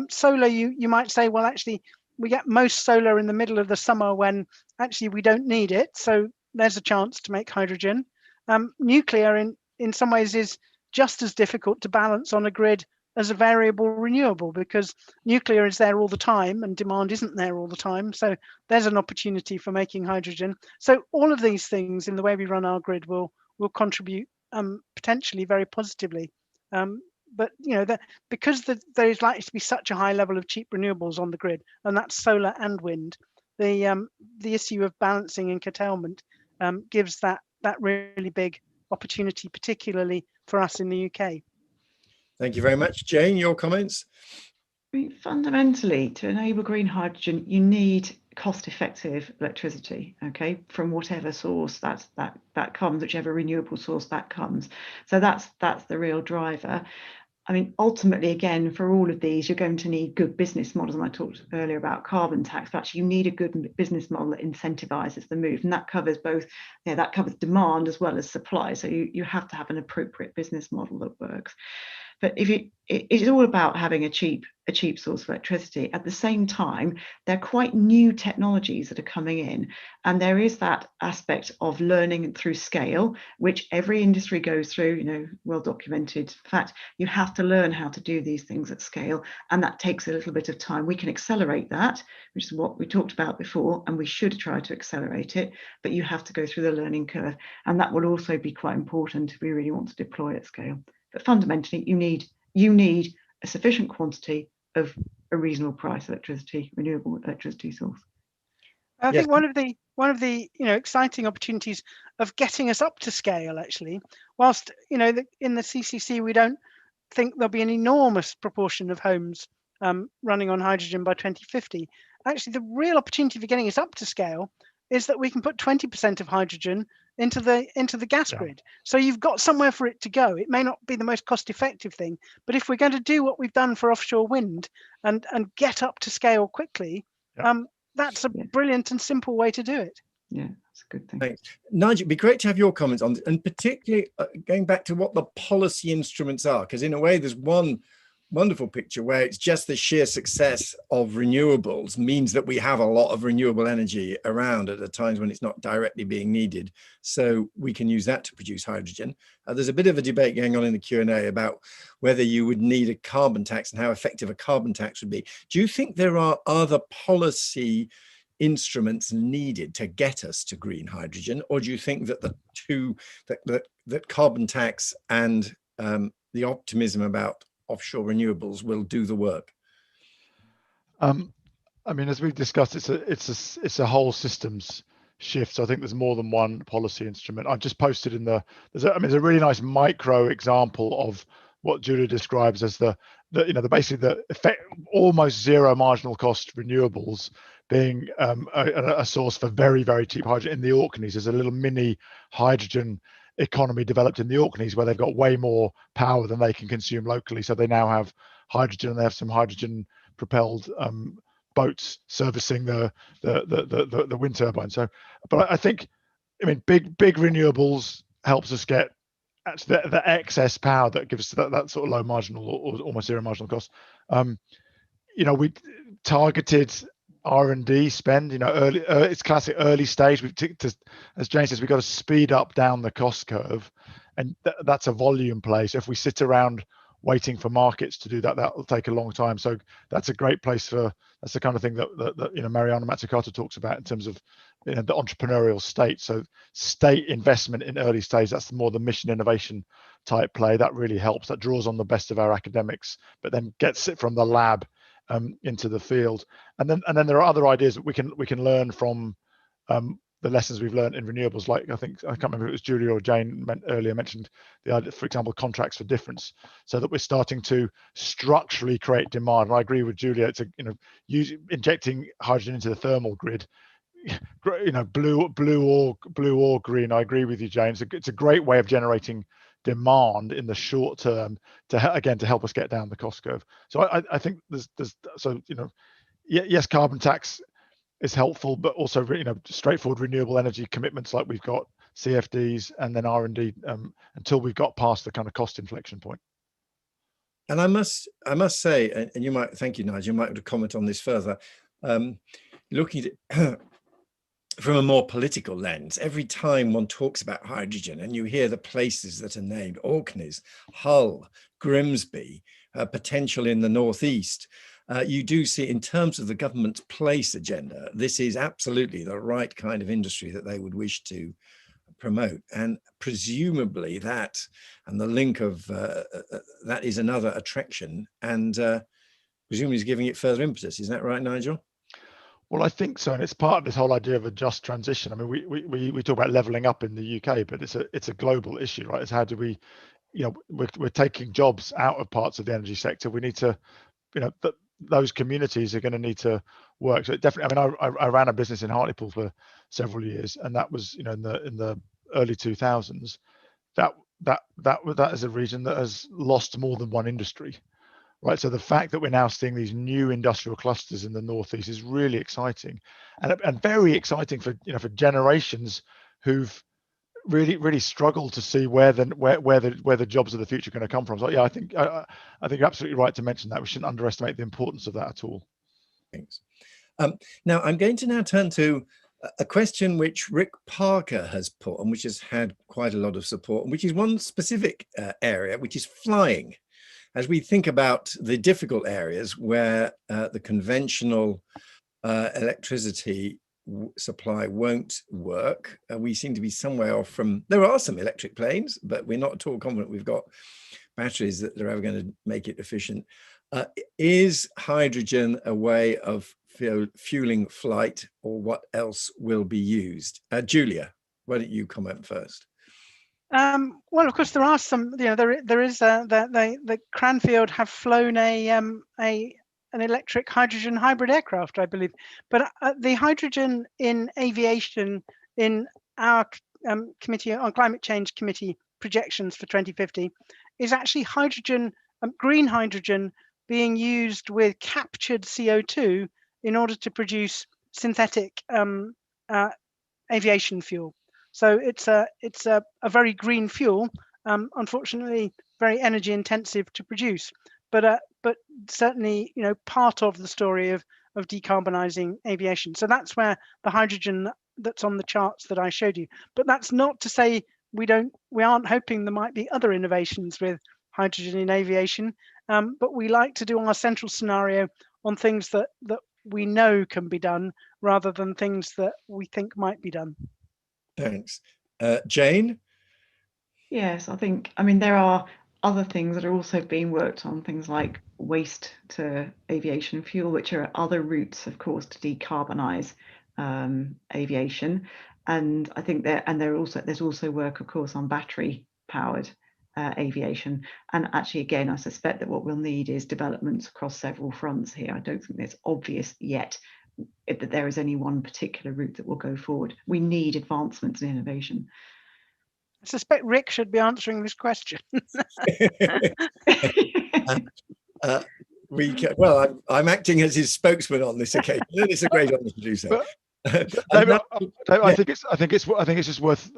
Solar, you might say, well, actually, we get most solar in the middle of the summer when actually we don't need it. So there's a chance to make hydrogen. Nuclear, in some ways, is just as difficult to balance on a grid as a variable renewable, because nuclear is there all the time and demand isn't there all the time. So there's an opportunity for making hydrogen. So all of these things in the way we run our grid will contribute potentially very positively. But because there is likely to be such a high level of cheap renewables on the grid, and that's solar and wind, the issue of balancing and curtailment gives that really big opportunity, particularly for us in the UK. Thank you very much. Jane, your comments? I mean, fundamentally, to enable green hydrogen, you need cost-effective electricity, okay, from whatever source that comes, whichever renewable source that comes. So that's the real driver. I mean, ultimately, again, for all of these, you're going to need good business models. And I talked earlier about carbon tax, but actually you need a good business model that incentivizes the move. And that covers both, that covers demand as well as supply. So you have to have an appropriate business model that works. But it's all about having a cheap source of electricity. At the same time, they're quite new technologies that are coming in, and there is that aspect of learning through scale, which every industry goes through. Well documented fact. You have to learn how to do these things at scale, and that takes a little bit of time. We can accelerate that, which is what we talked about before, and we should try to accelerate it. But you have to go through the learning curve, and that will also be quite important if we really want to deploy at scale. But fundamentally, you need a sufficient quantity of a reasonable price electricity, renewable electricity source. I Yes. think one of the exciting opportunities of getting us up to scale, actually, whilst in the CCC we don't think there'll be an enormous proportion of homes running on hydrogen by 2050. Actually, the real opportunity for getting us up to scale is that we can put 20% of hydrogen into the gas grid. So you've got somewhere for it to go. It may not be the most cost-effective thing, but if we're going to do what we've done for offshore wind and get up to scale quickly, that's a brilliant and simple way to do it. Yeah, that's a good thing. Thanks. Nigel, it'd be great to have your comments on this, and particularly going back to what the policy instruments are, because in a way there's one wonderful picture where it's just the sheer success of renewables means that we have a lot of renewable energy around at the times when it's not directly being needed. So we can use that to produce hydrogen. There's a bit of a debate going on in the Q&A about whether you would need a carbon tax and how effective a carbon tax would be. Do you think there are other policy instruments needed to get us to green hydrogen, or do you think that the two, that carbon tax and the optimism about offshore renewables will do the work? I mean, as we've discussed, it's a whole systems shift. So I think there's more than one policy instrument. I've just posted in there's a really nice micro example of what Julia describes as basically the effect, almost zero marginal cost renewables being a source for very, very cheap hydrogen in the Orkneys. There's a little mini hydrogen economy developed in the Orkneys where they've got way more power than they can consume locally. So they now have hydrogen, and they have some hydrogen propelled boats servicing the wind turbine. So, but I think, big we helps us get the excess power that gives that sort of low marginal or almost zero marginal cost. We targeted R&D spend, early, it's classic early stage. As Jane says, we've got to speed up down the cost curve, and that's a volume play. So if we sit around waiting for markets to do that, that will take a long time. So that's a great place that's the kind of thing that Mariana Mazzucato talks about in terms of the entrepreneurial state. So state investment in early stage, that's more the mission innovation type play. That really helps. That draws on the best of our academics, but then gets it from the lab into the field. And then there are other ideas that we can learn from the lessons we've learned in renewables. Like I can't remember if it was Julia or Jane earlier mentioned the idea, for example, contracts for difference, so that we're starting to structurally create demand. And I agree with Julia. It's injecting hydrogen into the thermal grid. Blue or green. I agree with you, Jane. It's a great way of generating demand in the short term to help us get down the cost curve. So I think yes, carbon tax is helpful, but also straightforward renewable energy commitments like we've got, CFDs, and then R&D until we've got past the kind of cost inflection point. And I must say, and you might, thank you, Nigel, you might want to comment on this further. Looking at from a more political lens, every time one talks about hydrogen and you hear the places that are named, Orkneys, Hull, Grimsby, potential in the northeast, you do see, in terms of the government's place agenda, this is absolutely the right kind of industry that they would wish to promote. And presumably that, and the link of that is another attraction, and presumably is giving it further impetus. Is that right, Nigel? Well, I think so, and it's part of this whole idea of a just transition. I mean, we talk about leveling up in the UK, but it's a global issue, right? It's how do we, we're taking jobs out of parts of the energy sector. We need to, those communities are going to need to work. So definitely, I mean, I ran a business in Hartlepool for several years, and that was, in the early 2000s. That is a region that has lost more than one industry. Right, so the fact that we're now seeing these new industrial clusters in the northeast is really exciting, and very exciting for generations who've really struggled to see where the jobs of the future are going to come from. So yeah, I think you're absolutely right to mention that. We shouldn't underestimate the importance of that at all. Thanks. Now I'm going to turn to a question which Rick Parker has put, and which has had quite a lot of support, and which is one specific area, which is flying. As we think about the difficult areas where the conventional electricity supply won't work, we seem to be somewhere off from, there are some electric planes, but we're not at all confident we've got batteries that are ever going to make it efficient. Is hydrogen a way of fueling flight, or what else will be used? Julia, why don't you comment first? Well, of course, there are some. There is the Cranfield have flown an electric hydrogen hybrid aircraft, I believe. But the hydrogen in aviation in our Committee on Climate Change committee projections for 2050 is actually hydrogen, green hydrogen, being used with captured CO2 in order to produce synthetic aviation fuel. So it's a very green fuel, unfortunately very energy intensive to produce, but certainly part of the story of decarbonising aviation. So that's where the hydrogen that's on the charts that I showed you. But that's not to say we aren't hoping there might be other innovations with hydrogen in aviation, but we like to do our central scenario on things that we know can be done rather than things that we think might be done. Thanks. Jane? Yes, I mean, there are other things that are also being worked on, things like waste to aviation fuel, which are other routes, of course, to decarbonise aviation. And I think there's also work, of course, on battery powered aviation. And actually, again, I suspect that what we'll need is developments across several fronts here. I don't think it's obvious yet that there is any one particular route that will go forward. We need advancements in innovation. I suspect Rick should be answering this question. Well, I'm acting as his spokesman on this occasion. It's a great honor to do so. David, I think it's just worth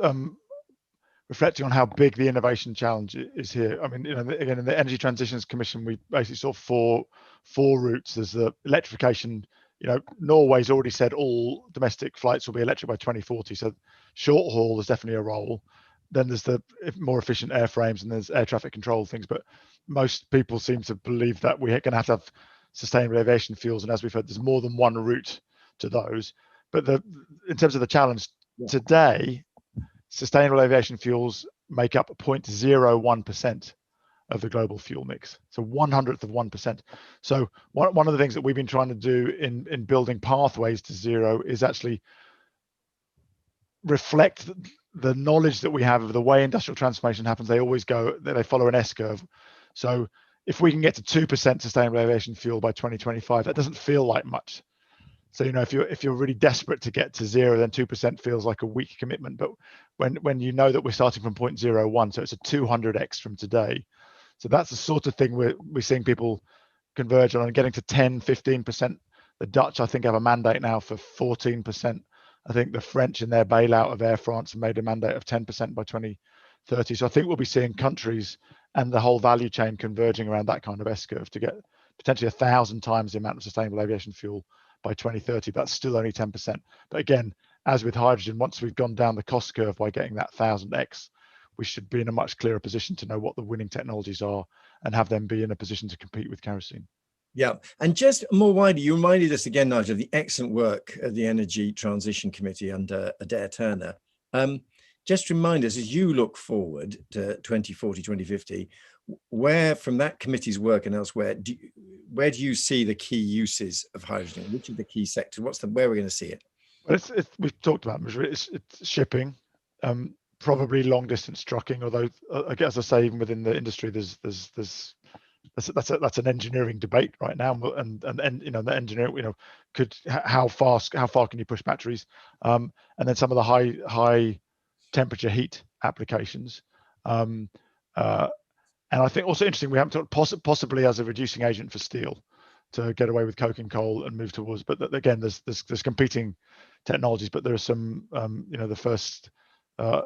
reflecting on how big the innovation challenge is here. I mean, again, in the Energy Transitions Commission, we basically saw four routes. There's the electrification. Norway's already said all domestic flights will be electric by 2040. So short haul is definitely a role. Then there's the more efficient airframes, and there's air traffic control things. But most people seem to believe that we're going to have sustainable aviation fuels. And as we've heard, there's more than one route to those. But in terms of the challenge today, sustainable aviation fuels make up 0.01% of the global fuel mix. So 1/100 of 1%. So one of the things that we've been trying to do in building pathways to zero is actually reflect the knowledge that we have of the way industrial transformation happens. They follow an S curve. So if we can get to 2% sustainable aviation fuel by 2025, that doesn't feel like much. So if you're really desperate to get to zero, then 2% feels like a weak commitment. But when you know that we're starting from 0.01, so it's a 200x from today. So that's the sort of thing we're seeing people converge on, and getting to 10-15%. The Dutch, I think, have a mandate now for 14%. I think the French, in their bailout of Air France, made a mandate of 10% by 2030. So I think we'll be seeing countries and the whole value chain converging around that kind of S curve to get potentially 1,000 times the amount of sustainable aviation fuel by 2030. But that's still only 10%. But again, as with hydrogen, once we've gone down the cost curve by getting that 1,000x, we should be in a much clearer position to know what the winning technologies are and have them be in a position to compete with kerosene. Yeah, and just more widely, you reminded us again, Nigel, of the excellent work of the Energy Transition Committee under Adair Turner. Just remind us, as you look forward to 2040, 2050, where from that committee's work and elsewhere, where do you see the key uses of hydrogen? Which are the key sectors? Where are we going to see it? Well, we've talked about it's shipping, probably long distance trucking. Although, as I say, even within the industry, that's an engineering debate right now, and the engineer, how far can you push batteries, and then some of the high temperature heat applications, and I think also interesting, we haven't talked possibly as a reducing agent for steel to get away with coke and coal and move towards, but again, there's competing technologies, but there are some, the first, I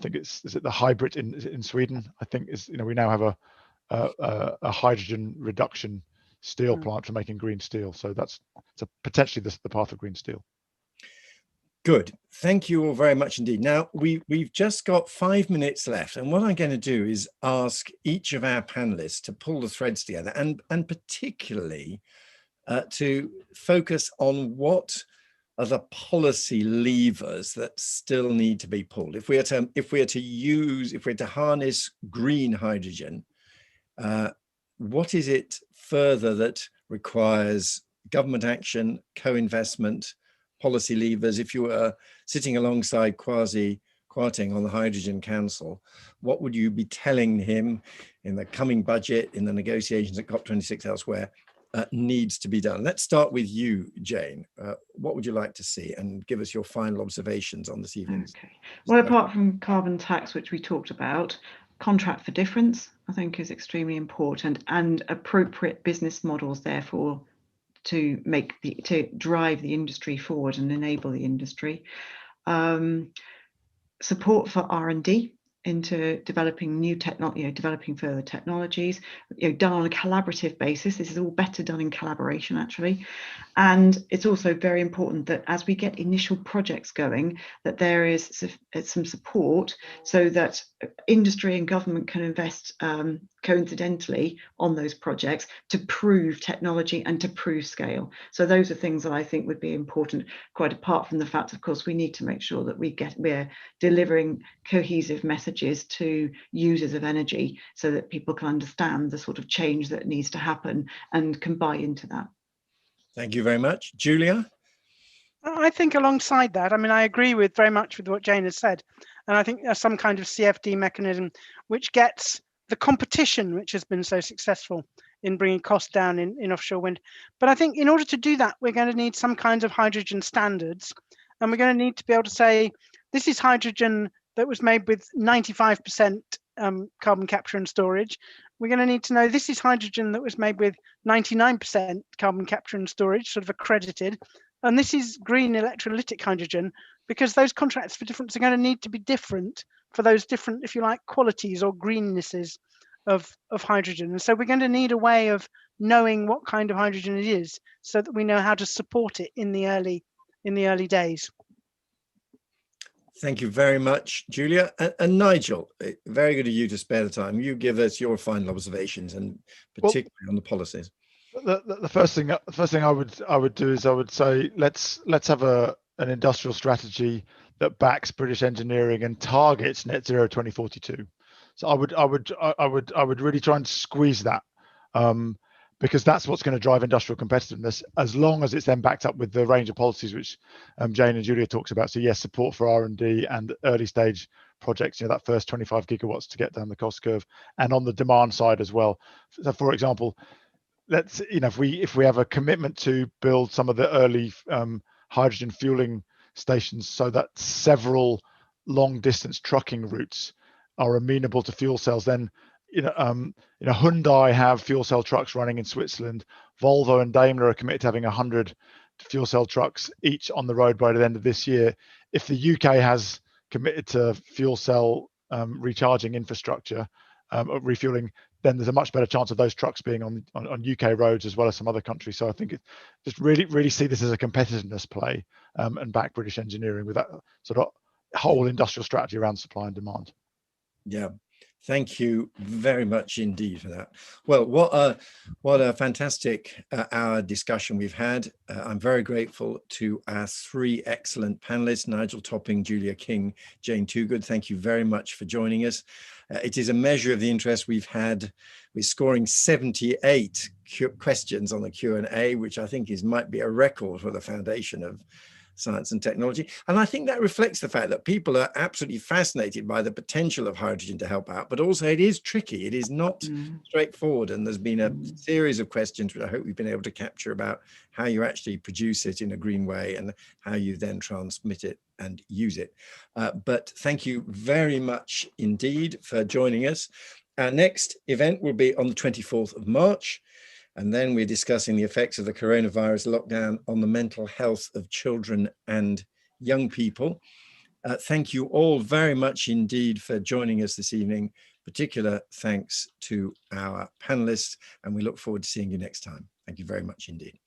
think is it the hybrid in Sweden, I think we now have a hydrogen reduction steel plant for making green steel. So that's potentially the path of green steel. Good. Thank you all very much indeed. Now, we've just got 5 minutes left. And what I'm going to do is ask each of our panelists to pull the threads together and particularly to focus on what are the policy levers that still need to be pulled. If we are to harness green hydrogen, what is it further that requires government action, co-investment, policy levers? If you were sitting alongside Kwasi Kwarteng on the Hydrogen Council, what would you be telling him in the coming budget, in the negotiations at COP26 elsewhere, needs to be done? Let's start with you, Jane. What would you like to see? And give us your final observations on this evening's. Okay. Well, apart from carbon tax, which we talked about, contract for difference, I think, is extremely important, and appropriate business models, therefore, to drive the industry forward and enable the industry. Support for R&D into developing new technology, developing further technologies, done on a collaborative basis. This is all better done in collaboration, actually. And it's also very important that as we get initial projects going, that there is some support so that industry and government can invest coincidentally on those projects to prove technology and to prove scale. So those are things that I think would be important, quite apart from the fact, of course, we need to make sure that we're delivering cohesive messages to users of energy so that people can understand the sort of change that needs to happen and can buy into that. Thank you very much. Julia? I think alongside that, I mean, I agree with very much with what Jane has said. And I think there's some kind of CFD mechanism which gets the competition, which has been so successful in bringing costs down in offshore wind. But I think in order to do that, we're going to need some kinds of hydrogen standards. And we're going to need to be able to say, this is hydrogen that was made with 95% carbon capture and storage. We're going to need to know this is hydrogen that was made with 99% carbon capture and storage, sort of accredited. And this is green electrolytic hydrogen, because those contracts for difference are going to need to be different for those different, if you like, qualities or greennesses of hydrogen. And so we're going to need a way of knowing what kind of hydrogen it is so that we know how to support it in the early days. Thank you very much, Julia. And Nigel, very good of you to spare the time. You give us your final observations, and particularly on the policies. The first thing I would do is I would say let's have an industrial strategy that backs British engineering and targets net zero 2042. So I would really try and squeeze that, because that's what's going to drive industrial competitiveness, as long as it's then backed up with the range of policies which Jane and Julia talks about. So yes, support for R&D and early stage projects, that first 25 gigawatts to get down the cost curve, and on the demand side as well. So for example, let's, if we have a commitment to build some of the early hydrogen fueling stations so that several long distance trucking routes are amenable to fuel cells, then Hyundai have fuel cell trucks running in Switzerland. Volvo and Daimler are committed to having 100 fuel cell trucks each on the road by the end of this year. If the UK has committed to fuel cell recharging infrastructure, refueling, then there's a much better chance of those trucks being on UK roads as well as some other countries. So I think just really see this as a competitiveness play, and back British engineering with that sort of whole industrial strategy around supply and demand. Yeah. Thank you very much indeed for that. Well, what a fantastic hour discussion we've had. I'm very grateful to our three excellent panelists, Nigel Topping, Julia King, Jane Toogood. Thank you very much for joining us. It is a measure of the interest we've had. We're scoring 78 questions on the Q&A, which I think might be a record for the foundation of science and technology. And I think that reflects the fact that people are absolutely fascinated by the potential of hydrogen to help out, but also it is tricky. It is not straightforward. And there's been a series of questions, which I hope we've been able to capture, about how you actually produce it in a green way and how you then transmit it and use it. But thank you very much indeed for joining us. Our next event will be on the 24th of March. And then we're discussing the effects of the coronavirus lockdown on the mental health of children and young people. Thank you all very much indeed for joining us this evening. Particular thanks to our panelists, and we look forward to seeing you next time. Thank you very much indeed.